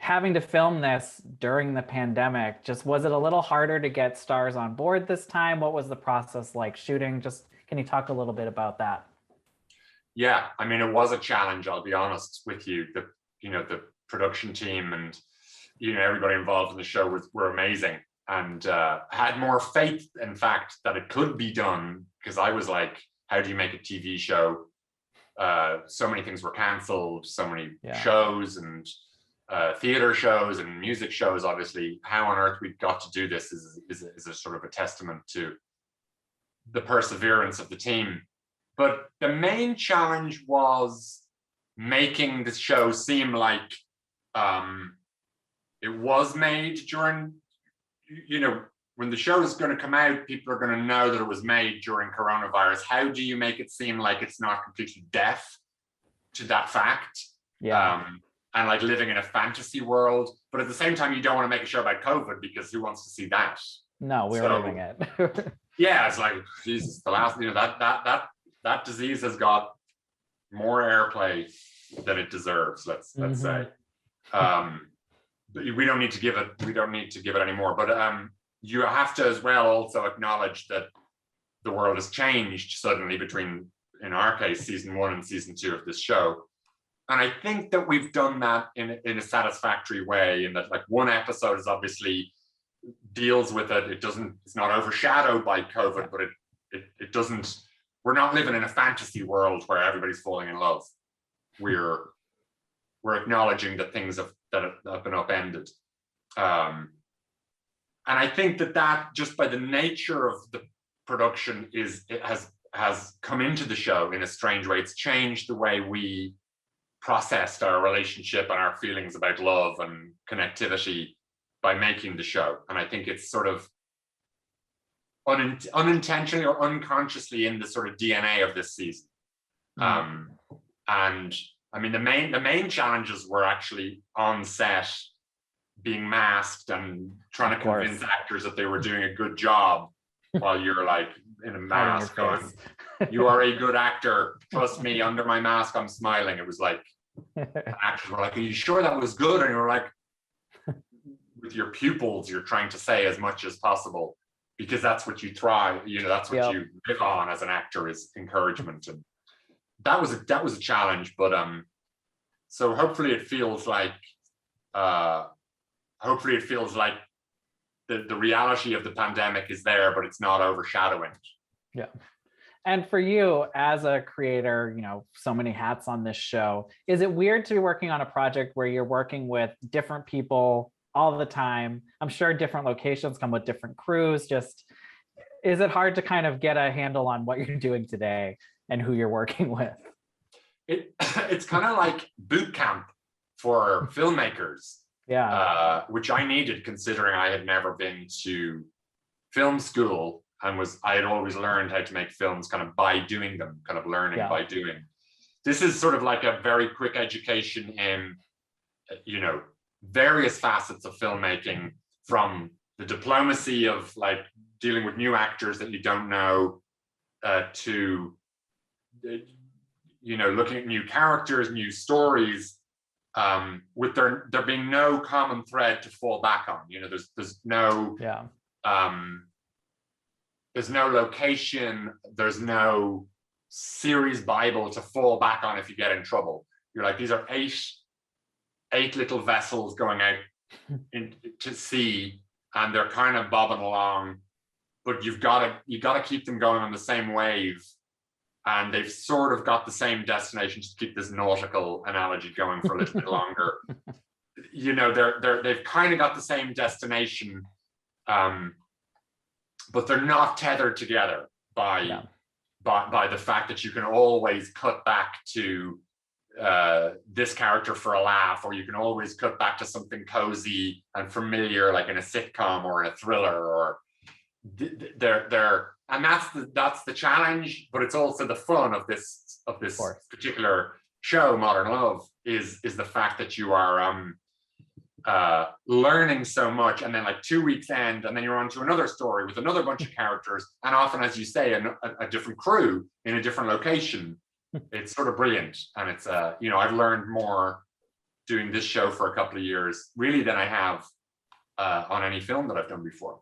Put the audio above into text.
having to film this during the pandemic, just was it a little harder to get stars on board this time? What was the process like shooting? Just can you talk a little bit about that? Yeah, I mean, it was a challenge, I'll be honest with you. The production team and, everybody involved in the show were amazing, and had more faith, in fact, that it could be done, because I was like, how do you make a TV show? So many things were canceled, so many shows and theater shows and music shows. Obviously, how on earth we got to do this is a sort of a testament to the perseverance of the team. But the main challenge was making the show seem like it was made during, when the show is going to come out, people are going to know that it was made during coronavirus. How do you make it seem like it's not completely deaf to that fact? And like living in a fantasy world, but at the same time, you don't want to make a show about COVID, because who wants to see that? No, we're living it. Yeah, it's like, Jesus, the last, that disease has got more airplay than it deserves. Let's say. We don't need to give it anymore. But you have to as well also acknowledge that the world has changed suddenly between, in our case, season 1 and season 2 of this show. And I think that we've done that in a satisfactory way, in that like one episode is obviously deals with it. It's not overshadowed by COVID, but it doesn't, we're not living in a fantasy world where everybody's falling in love. We're acknowledging that things have been upended. And I think that just by the nature of the production it has come into the show in a strange way. It's changed the way we processed our relationship and our feelings about love and connectivity by making the show. And I think it's sort of unintentionally or unconsciously in the sort of DNA of this season. And I mean, the main challenges were actually on set, being masked and trying to convince actors that they were doing a good job while you're like in a mask going, you are a good actor, trust me, under my mask I'm smiling. It was like, actors were like, are you sure that was good? And you were like, with your pupils you're trying to say as much as possible, because that's what you thrive, that's what you live on as an actor, is encouragement. And that was a challenge, but so hopefully it feels like the reality of the pandemic is there, but it's not overshadowing. Yeah. And for you as a creator, so many hats on this show, is it weird to be working on a project where you're working with different people all the time? I'm sure different locations come with different crews. Just, is it hard to kind of get a handle on what you're doing today and who you're working with? It's kind of like boot camp for filmmakers. Which I needed, considering I had never been to film school and I had always learned how to make films kind of by doing them, kind of learning by doing. This is sort of like a very quick education in, various facets of filmmaking, from the diplomacy of like dealing with new actors that you don't know, to, looking at new characters, new stories, with there being no common thread to fall back on. There's no location, there's no series Bible to fall back on if you get in trouble. You're like, these are eight little vessels going out to sea, and they're kind of bobbing along, but you got to keep them going on the same wave, and they've sort of got the same destination, to keep this nautical analogy going for a little bit longer. They've kind of got the same destination, but they're not tethered together by the fact that you can always cut back to this character for a laugh, or you can always cut back to something cozy and familiar, like in a sitcom or in a thriller, or and that's the challenge, but it's also the fun of this particular show, Modern Love, is the fact that you are learning so much, and then like 2 weeks end, and then you're on to another story with another bunch of characters, and often, as you say, a different crew in a different location. It's sort of brilliant, and it's I've learned more doing this show for a couple of years, really, than I have on any film that I've done before.